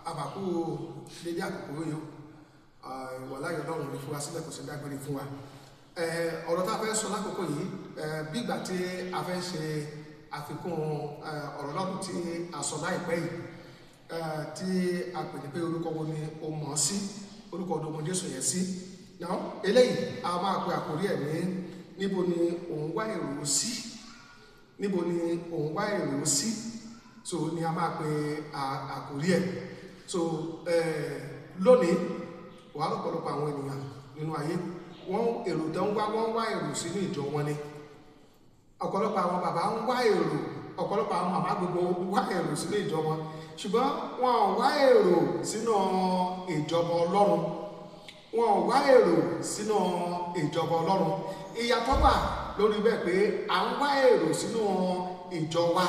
àbàkù dédé àkókò yìí ìwà láyọ̀ Ọlọ́run ní fún wa sílẹ̀ kò sí dágbére fún wa. Ọ̀rọ̀ tá a fẹ́ sọ lákòókò yìí bí ìgbà tí a fẹ́ ṣe àfikún ọ̀rọ̀ Ọlọ́run tí a sọ láìpẹ́ yìí tí a pè ní pé orúkọ wo ni o mọ̀ sí, orúkọ ọdún ọmọdé sọ yẹn sí. Now eléyìí a máa pe àkórí ẹ̀ ní níbo ni òun wá èrò sí, níbo ni òun wá èrò sí, so ni a máa pe àkórí ẹ̀. So lónìí wàá lọ́pọ̀lọpọ̀ àwọn ènìyàn nínú ayé wọ́n èrò tó ń wá èrò sínú ìjọ wọn ni. Ọ̀pọ̀lọpọ̀ àwọn bàbá ń wá èrò, ọ̀pọ̀lọpọ̀ àwọn màmá gbogbo wá èrò sínú ìjọ wọn, ṣùgbọ́n wọn ò wá èrò sínú ìjọba Ọlọ́run, wọn ò wá èrò sínú ìjọba Ọlọ́run. Ìyàtọ̀ wà lórí bẹ́ẹ̀ pé à ń wá èrò sínú ìjọ wa.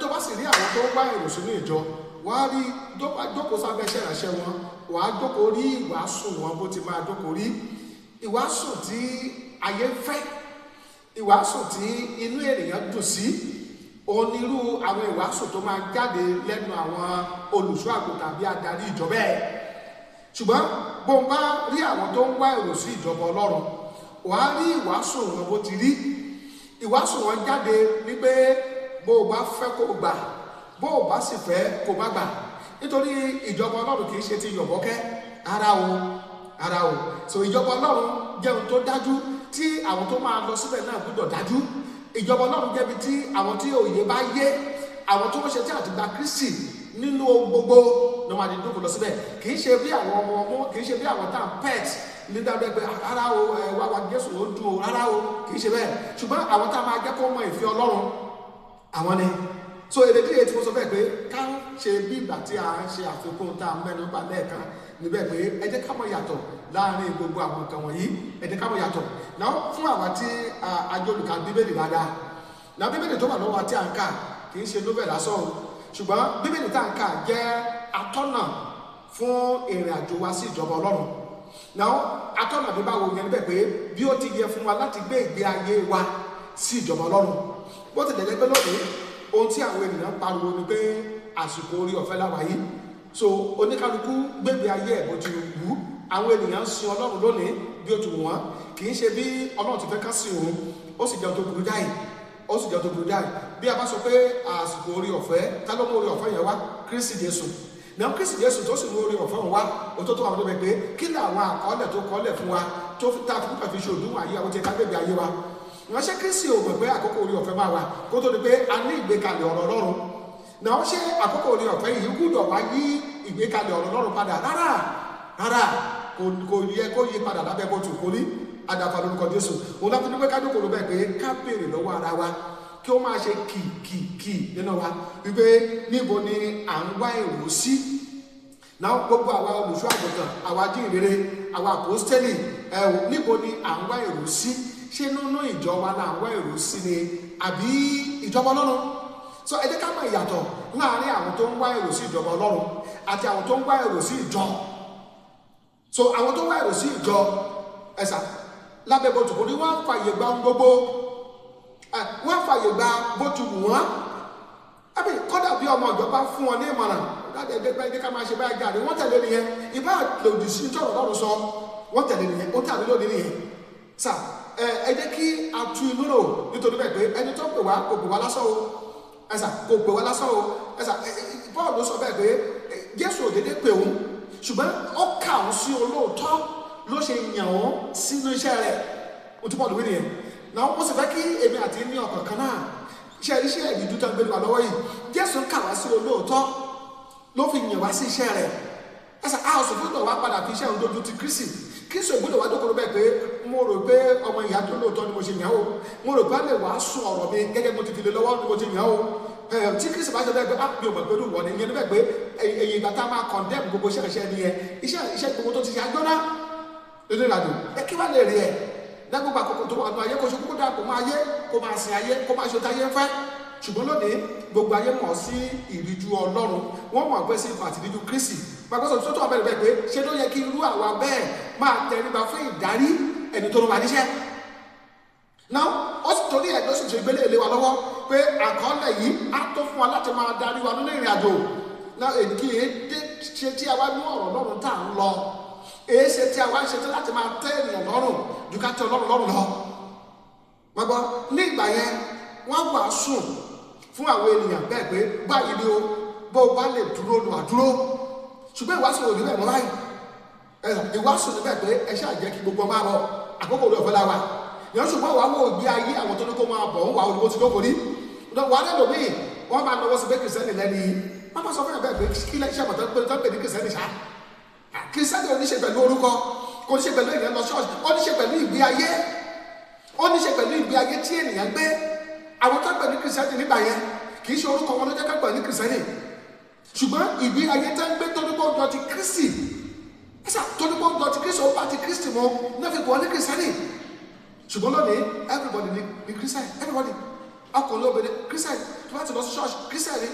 Tó bá sì rí àwọn tó ń wá èrò sínú ìjọ, wàá rí jókòó sábẹ́ iṣẹ́ ìránṣẹ́ wọn, wàá jókòó rí ìwàásù wọn bó ti máa jókòó rí ìwàásù tí ayé fẹ́, ìwàásù tí inú ènìyàn dùn sí, onírú àwọn ìwàásù tó máa jáde lẹ́nu àwọn olùṣọ́ àgùntàn bí adarí ìjọ bẹ́ẹ̀. Ṣùgbọ́n bó ń bá rí àwọn tó ń wá èrò sí ìjọba Ọlọ́run, wàá rí ìwàásù wọn bó ti rí. Ìwàásù wọn jáde ní pé bó o bá fẹ́ kó o gbà, bó o bá sì fẹ́ kó o má gbà, nítorí ìjọba Ọlọ́run kì í ṣe ti yọ̀bọ́kẹ́ ara o. So ìjọba Ọlọ́run jẹ́ ohun tó dájú tí àwọn tó máa lọ síbẹ̀ náà gbọ́dọ̀ dájú. Ìjọba Ọlọ́run jẹ́bi tí àwọn tí òye bá yé, àwọn tó ń ṣe tí àti gba Kristi nínú gbogbo ní wọn àti dúkù lọ síbẹ̀. Kì í ṣe bí àwọn ọmọ, kì í ṣe bí àwọn tá à ń pet ní dábẹ́ pé rárá o wá wa Jésù ó dùn o, rárá o, kì í ṣe bẹ́ẹ̀. Ṣùgbọ́n àwọn tá a máa jẹ́ kó mọ ìfẹ́ Ọlọ́run, àwọn ni. So èdè díẹ̀ tí mo sọ bẹ́ẹ̀ pé ká ṣe bí ìgbà tí a ń ṣe àfikún tá a mẹ́nu bà lẹ́ẹ̀kan níbẹ̀ pé ẹ jẹ́ ká mọ̀ yàtọ̀ láàrin gbogbo àwọn nǹkan wọ̀nyí, ẹ jẹ́ ká mọ̀ yàtọ̀. Náà fún àwa tí ajólùkà bíbélì dáadáa, náà bíbélì tó wà lọ́wọ́ tí a ń kà kì í ṣe novel lásán, ṣùgbọ́n bíbélì tá a ń kà jẹ́ atọ́nà fún ìrìn àjò wa sí ìjọba Ọlọ́run. Náà atọ́nà bí báwo yẹn níbẹ̀ pé bí ó ti yẹ fún wa láti gbé ìgbé ayé wa sí ìjọba Ọlọ́run. Bó ti dẹ̀jẹ́ pé lónìí ohun tí àwọn ènìyàn pariwo ni pé àsìkò orí ọ̀fẹ́ láwa yìí, so oníkálukú gbégbé ayé ẹ̀ bó ti wù. Àwọn ènìyàn sin Ọlọ́run lónìí bí ó ti wù wọ́n, kì í ṣe bí Ọlọ́run ti fẹ́ ká sìn òun. Ó sì jẹ́ tó burú jáì, ó sì jẹ́ tó burú jáì. Bí a bá sọ pé àsìkò orí ọ̀fẹ́, ta ló mú orí ọ̀fẹ́ yẹn wá? Kristi Jésù. Náà Kristi Jésù tó sì mú orí ọ̀fẹ́ wọn wá, ó tó àwọn ọdún pé kí ni àwọn àkọọ́lẹ̀ tó kọ́lẹ̀ fún wa tó fi tá a fi ṣe òdùn ayé àwọn tí ká gbégbé ayé wa. Ìránṣẹ́ Kristi ò mọ̀ pé àkókò orí ọ̀fẹ́ máa wà kó tó di pé a ní ìgbékalẹ̀ ọ̀rọ̀ Ọlọ́run. Náà ṣé àkókò orí ọ̀fẹ́ yìí gbúdọ̀ wá yí ìgbékalẹ̀ ọ̀rọ̀ Ọlọ́run padà? Rárá, kò yẹ kó yí padà lábẹ́ bó tu kórí. Àdàfà lórúkọ Jésù. Òun láti ní pé ká jókòó bẹ́ẹ̀ pé ká béèrè lọ́wọ́ ara wa kí ó máa ṣe kì nínú wa wípé níbo ni à ń wá èrò sí. Náà gbogbo àwa olùṣọ́ àgùntàn, àwa jíǹrere, àwa àpọ́stélì, níbo ni à ń wá èrò sí? Ṣé nínú ìjọ wa là ń wá èrò sí ni àbí ìjọba Ọlọ́run? So ẹ jẹ́ ká mọ̀ ìyàtọ̀ láàrin àwọn tó ń wá èrò sí ìjọba Ọlọ́run àti àwọn tó ń wá èrò sí ìjọ. So àwọn tó ń wá èrò sí ìjọ ẹ̀sà lábẹ́ bó ti kò ní wọ́n fàyè gba ohun gbogbo, wọ́n fàyè gba bó ti wù wọ́n. Àbí kọ́dà bí ọmọ ìjọba fún wọn ní ìmọ̀ràn láti ẹgbẹ́ ká máa ṣe báyìí jáde, wọ́n tẹ̀lé nìyẹn. Ìbá lòdì sí tọ̀rọ̀ Ọlọ́run sọ, wọ́n tẹ̀lé nìyẹn, ó tàbí lónìí nìyẹn. Sà ẹ jẹ́ kí a tu inú rò nítorí bẹ́ẹ̀ pé ẹni tó pè wá kò pè wá lásán o, ẹ̀sà kò pè wá lásán o, ẹ̀sà Paul ló sọ bẹ́ẹ̀ pé Jésù ò dédé pè òun, ṣùgbọ́n ó kà òun sí olóòótọ́ ló ṣe yàn òun sínú iṣẹ́ rẹ̀. Ó tún Paul wí nìyẹn. Náà ó sì fẹ́ kí èmi àti ní ọkàn kan náà iṣẹ́ ìdíjú tó ń gbé wa lọ́wọ́ yìí, Jésù kà wá sí olóòótọ́ ló fi yàn wá sí iṣẹ́ rẹ̀. Ẹ̀sà a ò sì gbọ́dọ̀ wá padà fi iṣẹ́ òun dojú ti Kristi. Kristi ò gbọ́dọ̀ wá dókòrò bẹ́ẹ̀ pé mo rò pé ọmọ ìyá tó lóòótọ́ ni mo ṣe yàn o, mo rò pé a lè wá sún ọ̀rọ̀ mi gẹ́gẹ́ mo ti fi lè lọ́wọ́ ni mo ti yàn o. Tí Kristi bá ṣe bẹ́ẹ̀ pé mi ò mọ̀ pé olúwọ̀ ni ìyẹn níbẹ̀ pé èyí ìgbà tá a máa condemn gbogbo iṣẹ́ nìyẹn, iṣẹ́ gbogbo tó ti ṣe àjọ́ná nínú ìrìnàjò. Kí wá lè rí ẹ̀ dágbogbo àkókò tó wà nù ayé kó ṣe kókó dáa kó máa yé, kó máa sin ayé, kó máa ṣe táyé ń fẹ́. Ṣùgbọ́n lónìí gbogbo ayé mọ̀ sí ìríjú Ọlọ́run, wọ́n mọ̀ pé sí àti ìríjú Kristi. Pàgbọ́sọ̀ tó tó wà bẹ́ẹ̀ pé ṣé ló yẹ kí irú àwa bẹ́ẹ̀ máa tẹríba fún ìdarí ẹni tó ló wà níṣẹ́. Náà ó sì torí ẹ̀ ló sì ṣe gbélé ilé wa lọ́wọ́ pé àkọọ́lẹ̀ yìí á tó fún wa láti máa darí wa nínú ìrìn àjò. náà èdè èdè ṣe tí a wá mú ọ̀rọ̀ lọ́rùn tá à ń lọ èyí ṣe tí a wá ṣe tí láti máa tẹ́ ènìyàn lọ́rùn ju ká tẹ́ ọlọ́run lọ́rùn lọ. wọ́n gbọ́ ní ìgbà yẹn wọ́n wàásù fún àwọn ènìyàn bẹ́ẹ̀ pé báyìí ni o bó o bá lè dúró lọ àdúró ṣùgbọ́n ìwàásù ò ní bẹ́ẹ̀ mọ́ báyìí ìwàásù ní bẹ́ẹ̀ pé ẹ ṣáà jẹ́ kí gbogbo máa bọ̀ àkókò rẹ̀ ọ̀fẹ́ láwa ìyẹn ṣùgbọ́n wàá wọ òbí ayé àwọn tó ní kó máa bọ̀ ń wà olùkó ti lóko rí wàá rẹ̀ lómi wọ́n máa náwó sí pé kìrìsìtẹ́nì lẹ́ni wọ́n máa sọ fún ẹ̀ bẹ́ẹ̀ pé kí iṣẹ́ àmọ̀tán pé tó ń pè ní kìrìsìtẹ́nì ṣá kìrìsìtẹ́nì oníṣe pẹ̀lú orúkọ kò ní ṣe pẹ̀lú ìyẹn lọ ṣọ́ọ̀ṣì ó ní ṣe pẹ̀lú ìgbé ayé ó ní ṣe pẹ̀lú ìgbé ayé tí ènìyàn gbé àwọn tó ń pè ní kìrìsìtẹ́nì nígbà yẹn kì í ṣe orúkọ wọn ló jẹ́ ká pè ní kìrìsìtẹ́nì ṣùgbọ́n ìgbé ayé tó ń gbé tó ní kó jọ ti Kristi ẹ̀sà tó ní kó jọ ti Kristi ó bá ti Kristi mọ́ náà fi pọ̀ ní kìrìsìtẹ́nì ṣùgbọ́n lónìí everybody ní kìrìsìtẹ́nì everybody ọkùnrin lóbìnrin kìrìsìtẹ́nì tó bá ti lọ sí ṣọ́ọ̀ṣì kìrìsìtẹ́nì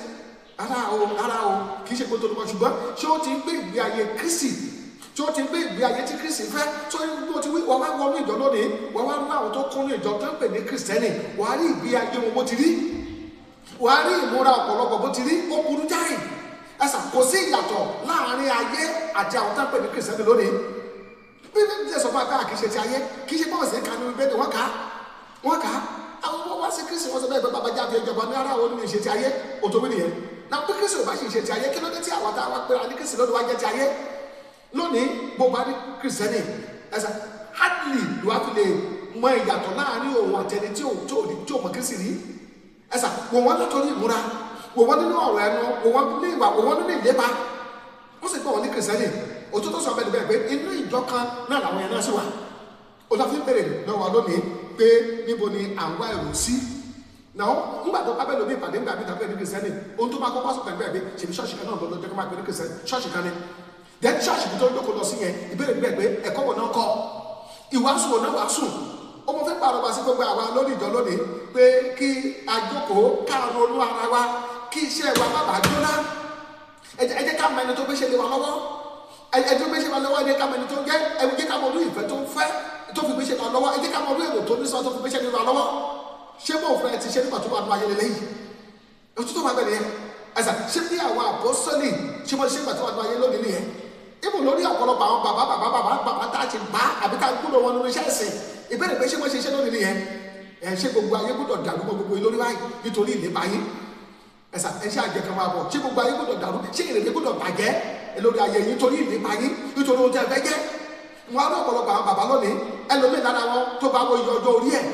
ara o kì í ṣe pé tó ní kọ́ ṣùgbọ́n ṣé ó ti ń gbé ìgbé ayé Kristi tí ó ti gbé ìgbé ayé tí Kristi fẹ́ tó ń ti wí wọ́n wá wọnú ìjọ lónìí wọ́n wá mú àwọn tó kún ní ìjọ tó ń pè ní kìrìsìtẹ́nì wọ́n á rí ìgbé ayé wọn bó ti rí wọ́n á rí ìmúra ọ̀pọ̀lọpọ̀ bó ti rí ó burú jáì ẹ̀sà kò sí ìyàtọ̀ láàrin ayé àti àwọn tó ń pè ní kìrìsìtẹ́nì lónìí bí bí ṣe sọ fún abẹ́ àkíṣe ti ayé kì í ṣe bọ́ọ̀sì ẹ̀ka ní ibẹ̀ ni wọ́n kà á àwọn ọmọ wá sí Kristi wọn sọ bẹ́ẹ̀ pé bàbá jáde ìjọba ní ara àwọn onímọ̀ ìṣe ti ayé òtòwé nìyẹn náà bí Kristi ò bá ṣe ìṣe ti ayé kí ló dé tí àwọn táwa pé a ní Kristi lónìí wá jẹ́ ti ayé lónìí bó bá ní kìrìsìtẹ́nì ẹ̀sà hardly ló wá fi lè mọ ìyàtọ̀ láàrin òun àtẹni tí ò mọ Kristi rí ẹ̀sà wò wọ́n látọ̀rí ìmúra wò wọ́n nínú ọ̀rọ̀ ẹnu wò wọ́n nínú ìwà wò wọ́n nínú ìlépa wọ́n sì gbọ́ wọn ní kìrìsìtẹ́nì òtútù sọ bẹ́ẹ̀ bẹ́ẹ̀ pé inú ìjọ kan náà làwọn yẹn náà sì wà olùdarí bèrè lọ́wọ́ lónìí pé níbo ni à ń wá èrò sí náà nígbà tó bá bẹ́ẹ̀ lómi ìpàdé ńgbà mi tàbí ní kìrìsìtẹ́nì ohun tó máa kọ́kọ́ sọ pẹ̀lú bẹ́ẹ̀ bí ṣèbí ṣọ́ọ̀ṣì kan náà lọ́dọ̀ jẹ́ kó máa pè ní kìrìsìtẹ́nì ṣọ́ọ̀ṣì kan ni then church tó ń dókò lọ sí yẹn ìbéèrè gbẹ pé ẹ̀kọ́ wọn náà kọ́ ìwàásù wọn náà wàásù ó mọ fẹ́ pàrọ̀ wá sí gbogbo àwa lórí ìjọ lónìí pé kí àjókòó káàrún olú ara wa kí iṣẹ́ wa má bàa jóná ẹ jẹ́ ká mọ ẹni tó gbé ṣe lé wa lọ́wọ́ ẹ jẹ́ gbé ṣe wa lọ́wọ́ ẹ jẹ́ ká mọ ẹni tó jẹ́ ẹ jẹ́ ká mọ olú ìfẹ́ tó fẹ́ tó fi gbé ṣe wa lọ́wọ́ ẹ jẹ́ ká mọ olú èrò tó ní sọ tó fi gbé ṣe lé wa lọ́wọ́ ṣé bó fẹ́ ti ṣe nígbà tó wà nù ayẹyẹ lẹ́yìn òtútù máa bẹ̀rẹ̀ yẹn ẹ̀sà ṣé bí àwọn àpọ́sítélì ṣé mo ṣe nígbà tó wà nù ayẹyẹ lónìí nìyẹn ibo lórí ọ̀pọ̀lọpọ̀ àwọn bàbá tá a ti bá àbí ká gbúdọ̀ wọn nínú iṣẹ́ ìsìn ìbéèrè pé ṣé wọ́n ṣe iṣẹ́ lónìí nìyẹn ẹ̀ ṣé gbogbo ayé gbúdọ̀ dàrú mọ́ gbogbo lórí báyìí nítorí ìlépa yín ẹ̀sà ẹ̀ ṣe àjẹ kan máa bọ̀ ṣé gbogbo ayé gbúdọ̀ dàrú ṣé ìrèlè gbúdọ̀ bàjẹ́ lórí ayé yín nítorí ìlépa yín nítorí ohun tẹ́ ẹ fẹ́ jẹ́ wọn á rí ọ̀pọ̀lọpọ̀ àwọn bàbá lónìí ẹlòmíì lára wọn tó bá wọ iye ọjọ́ orí ẹ̀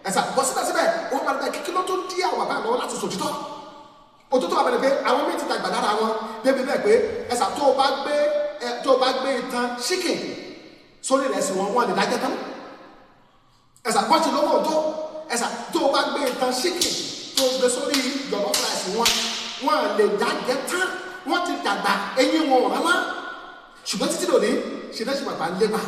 ẹ̀sà bọ́ síbẹ̀síbẹ̀ wọ́n máa bẹ kíkí ló tó dí àwọn bàbá lọ́wọ́ láti sòtítọ́ òtútù àbẹ̀rẹ̀ pé àwọn méjì dàgbà lára wọn débi bẹ́ẹ̀ pé ẹ̀sà tó o bá gbé itan ṣíkìn sórí rẹ̀ sí wọn lè dájẹ́ tán ẹ̀sà bọ́ọ̀tì lọ́wọ́ tó ẹ̀sà tó o bá gbé itan ṣíkìn tó o gbé sórí jọ̀lọ́ fúláìsì wọn lè dájẹ́ tán wọ́n ti dàgbà eyín wọn ò rárá ṣùgbọ́n títí lónìí ṣe náà ṣe bàbá ń lépa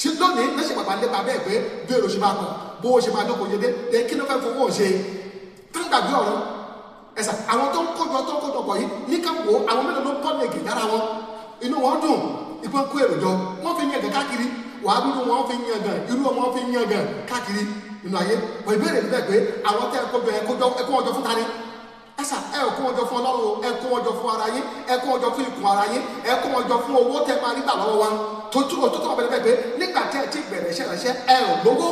ṣe lónìí náà ṣe bàbá ń lépa bẹ́ẹ̀ pé bí èrò ṣe máa pọ̀ bó o ṣe máa dókòó yé dé kí ló fẹ́ fowó ṣe tán gbàgbé ọ̀rọ̀ ẹ̀sà àwọn tó ń kójọ pọ̀ yìí ní ká wo àwọn mélòó ló ń pọ́ nìgì lára wọn inú wọn dùn ìpín kó èrò jọ wọn fi yangàn káàkiri wàá dúró wọn fi yangàn irú wọn fi yangàn káàkiri nínú ayé wọn ìbéèrè níbẹ̀ pé àwọn tẹ́ ẹ kó wọn jọ fún tani ẹ̀sà ẹ kó wọn jọ fún Ọlọ́run ẹ kó wọn jọ fún ara yín ẹ kó wọn jọ fún ikùn ara yín ẹ kó wọn jọ fún owó tẹ́ máa nígbà lọ́wọ́ wa tó tó bẹ̀rẹ̀ bẹ́ẹ̀ pé nígbà tẹ́ ẹ ti bẹ̀rẹ̀ ṣẹlẹ̀ṣẹ̀ ẹ ò lówó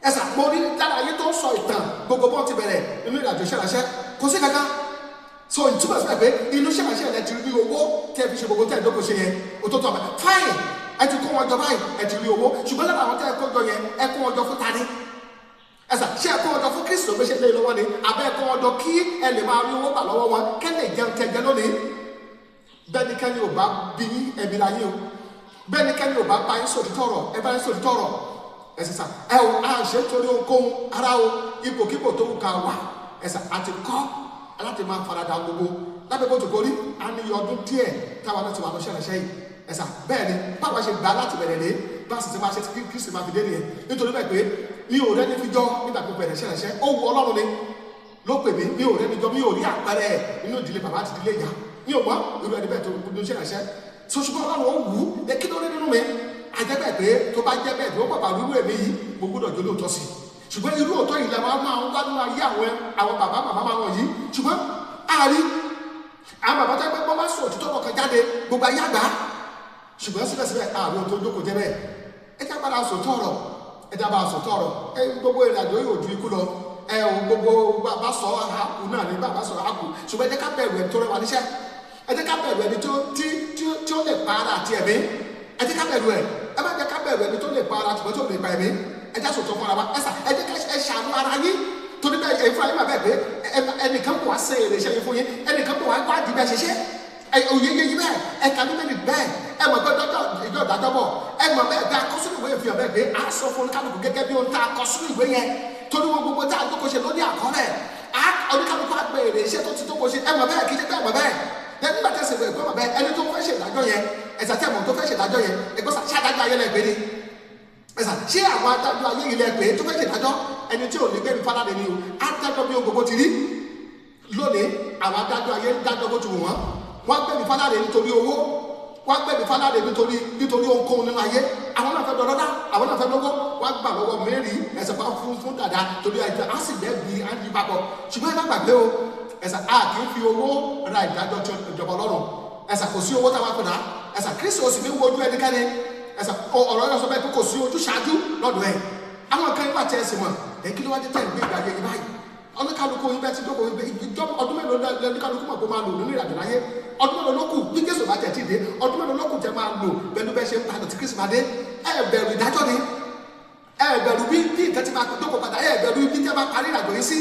ẹ̀sà mo rí dára ayé tó ń sọ ìtàn gbogbo bọ́ọ̀ ti bẹ̀rẹ̀ nínú ìrìnàjò ṣẹlẹ̀ṣẹ̀ kò sí kankan so ìtumọ̀ sí pé inú ṣẹlẹ̀ṣẹ̀ ẹ ti rí owó tẹ́ fi ṣe gbogbo tẹ́ ìdókòó ṣe yẹn òtótó ọ̀bẹ fáìn ẹ ti kó wọn jọ báyìí ẹ ti rí owó ṣùgbọ́n lára àwọn tẹ́ ẹ kó jọ yẹn ẹ kó wọn jọ fún tani ẹ̀sà ṣé ẹ kó wọn jọ fún Kristi ló gbé ṣe lé lọ́wọ́ ni àbẹ́ ẹ kó wọn jọ kí ẹ lè máa rí owó gbà lọ́wọ́ wọn kẹ́lẹ̀ jẹun tẹ́jẹ lónìí bẹ́ẹ̀ni kẹ́ni ò bá bí ẹ̀mí la yín o bẹ́ẹ̀ni kẹ́ni ò bá bá yín sòtítọ́ ọ̀rọ̀ ẹ bá yín sòtítọ́ ọ̀rọ̀ ẹ̀sìsà ẹ ò à ń ṣe torí ohunkóhun ara o ipòkípò tó ń ka wà ẹ̀sà àti kọ́ láti máa farada gbogbo lábẹ́ bó ti kórí a ní ọdún díẹ̀ táwa náà ti wà lọ́sẹ̀ rẹ̀ sẹ́yìn ẹ̀sà bẹ́ẹ̀ ni báwa ṣe gbà láti bẹ̀rẹ̀ lé bá sì ti máa ṣe tí Kristi máa fi dé nìyẹn nítorí bẹ́ẹ̀ pé mi ò rẹ́ni fi jọ nígbà tó bẹ̀rẹ̀ ṣẹ̀ṣẹ̀ ó wu Ọlọ́run ni ló pè mí mi ò rẹ́ni jọ mi ò rí àpẹẹrẹ nínú ìdílé bàbá àti ìdílé ìyá mi ò mọ irú ẹni bẹ́ẹ̀ tó gbogbo ṣẹ̀ṣẹ̀ ṣùgbọ́n Ọlọ́run ó wù ú ẹ kí ló rí nínú mi àjẹbẹ́ pé tó bá jẹ́ bẹ́ẹ̀ tó bàbá rúrú èmi yìí mo gbọ́dọ̀ jó lóòótọ́ sí ṣùgbọ́n irú òótọ́ yìí lẹ́wọ̀n máa ń wá nínú ayé àwọn bàbá máa wọ̀nyí ṣùgbọ́n àárí àwọn bàbá tó gbọ́ bá sọ òtítọ́ ọkàn jáde gbogbo ayé àgbà ṣùgbọ́n síbẹ̀síbẹ̀ àwọn tó jókòó jẹ́ bẹ́ẹ̀ ẹ já padà sòtọ́ ọ̀rọ̀ ẹ já padà sòtọ́ ọ̀rọ̀ ẹ gbogbo ìrìnàjò yóò ju ikú lọ ẹ ò gbogbo bàbá sọ àkù náà ní bàbá sọ àkù ṣùgbọ́n ẹ jẹ́ ká bẹ̀rù ẹni tó rẹwà níṣẹ́ ẹ jẹ́ ká bẹ̀rù ẹni tí ó lè pa ara àti ẹ̀mí ẹ jẹ́ ká bẹ̀rù ẹ má jẹ́ ká bẹ̀rù ẹni tó lè pa ara ṣùgbọ́n tó lè pa ẹ̀mí ẹ já sòtọ́ fún ara wa ẹ jẹ́ ká ẹ ṣàánú ara yín torí bẹ́ẹ̀ ẹ fúnra yín máa bẹ́ẹ̀ pé ẹnìkan kò wá ṣe èrè iṣẹ́ yín fún yín ẹnìkan kò wá gbádìí bẹ́ẹ̀ ṣiṣẹ́ òye yẹyi bẹ́ẹ̀ ẹ̀ka ní mẹ́rin bẹ́ẹ̀ ẹ mọ̀ pé ìjọ ìdájọ́ bọ̀ ẹ mọ̀ bẹ́ẹ̀ bí akọ́sínú ìwé fi hàn bẹ́ẹ̀ pé a sọ fún kálukú gẹ́gẹ́ bí ohun tá a kọ sínú ìwé yẹn torí wọn gbogbo tá a tó kó ṣe lórí àkọọ́lẹ̀ oníkálukú àgbẹ̀ èrè iṣẹ́ tó ti tó kó ṣe ẹ mọ̀ bẹ́ẹ̀ kí ṣe bẹ́ẹ̀ mọ̀ bẹ́ẹ̀ nígbà tí ẹsẹ̀ ìwé mọ̀ bẹ́ẹ̀ ẹni tó fẹ́ ṣe ìdájọ́ yẹn ẹ̀sà tí ẹ̀mọ̀ tó fẹ́ ṣe ìdájọ́ yẹn ẹgbọ́n ṣe adájọ́ ayé lẹ́gbẹ̀ẹ́ ni ẹ̀sà ṣé àwọn adájọ́ ayé yìí lẹ́gbẹ̀ẹ́ tó fẹ́ ṣe ìdájọ́ ẹni tí ò ní gbẹ̀mí fáládé ni o adájọ́ bí gbogbo ti rí lónìí àwọn adájọ́ ayé dájọ́ bó ti wù wọ́n wọ́n gbẹ̀mí fáládé nítorí owó wọ́n gbẹ̀mí fáládé nítorí ohunkóhun nínú ayé àwọn náà fẹ́ dọ́dọ́dá àwọn náà fẹ́ lọ́wọ́ wọ́n gbà lọ́wọ́ mẹ́rin ẹ̀sẹ̀ pa fún dàda torí àìjọ á sì lẹ́bi á ní papọ̀ ṣùgbọ́n ẹ má gbàgbé o ẹ̀sà a kì í fi owó ra ìdájọ́ ìjọba ọlọ́run ẹ̀sà kò sí owó táwa kò dá ẹ̀sà Kristi ò sì ní wojú ẹnikẹ́ni ẹ̀sà ọ̀rọ̀ yẹn sọ bẹ́ẹ̀ pé kò sí ojú ṣáájú lọ́dọ̀ ẹ̀ àwọn kan nígbà tí ẹ sì mọ̀ ẹ̀ kí ló wá dé tẹ̀ ń gbé ìgbà yẹn báyìí ọlọ́kàlùkù yín bẹ́ẹ̀ ti dókòwò ìjọba ọdún mélòó lọ́kàlùkù mọ̀ pé máa lò nínú ìrìnàjò láyé ọdún mélòó ló kù bí Jésù bá tẹ̀ tí dé ọdún mélòó ló kù tẹ̀ máa lò pẹ̀lú bẹ́ẹ̀ ṣe ń padà tí Kristi máa dé ẹ bẹ̀rù ìdájọ́ ni ẹ bẹ̀rù bí nǹkan ti máa dókòwò padà ẹ bẹ̀rù bí tẹ́ máa parí ìrìnàjò yìí sí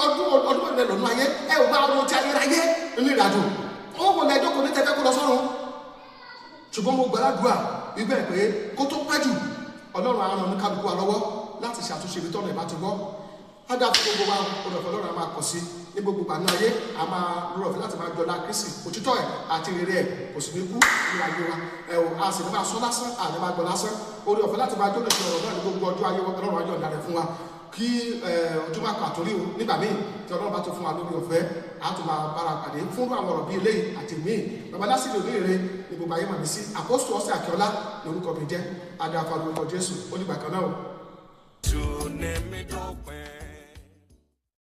ọdún mélòó lọ́nà ayé ẹ ò bá ọdún tí ayé ráyé nínú ìrìnàjò ó wọ lẹ́jọ́ kò ní tẹ́fẹ́ kó lọ sọ́run ṣùgbọ́n mo gbàdúrà wípé pé kó tó pẹ́ jù Ọlọ́run á ràn oníkálukú wa lọ́wọ́ láti ṣàtúnṣe ibi tọ́nà ìbá ti gbọ́ ádá fún gbogbo wa olùfẹ́ Ọlọ́run a máa kọ̀ sí ní gbogbo ìgbà ayé a máa lọ́rọ̀ fún láti máa jọlá Kristi òtítọ́ ẹ̀ àti rere ẹ̀ kò sì ní kú ní ayé wa ẹ̀ ò a sì ní máa sọ lásán àní máa gbọ́ lásán orí ọ̀fẹ́ láti máa jọ́lẹ̀ sí ọ̀rọ̀ náà ní gbogbo ọjọ́ ayé Ọlọ́run ayọ̀ ọ̀dà rẹ̀ fún wa kí ojúmọ́ àkàtúrí o nígbà míì tí Ọlọ́run bá tó fún wa lórí ọ̀fẹ́ a tún máa bára pàdé fún àwọn ọ̀rọ̀ bíi eléyìí àti míì babalásìlè oníire ní gbogbo ayé màmí sí àpọ́sù ọ̀sẹ̀ àkíọ́lá lórúkọ mi jẹ́ adé afárúkọ Jésù ó nígbà kan náà.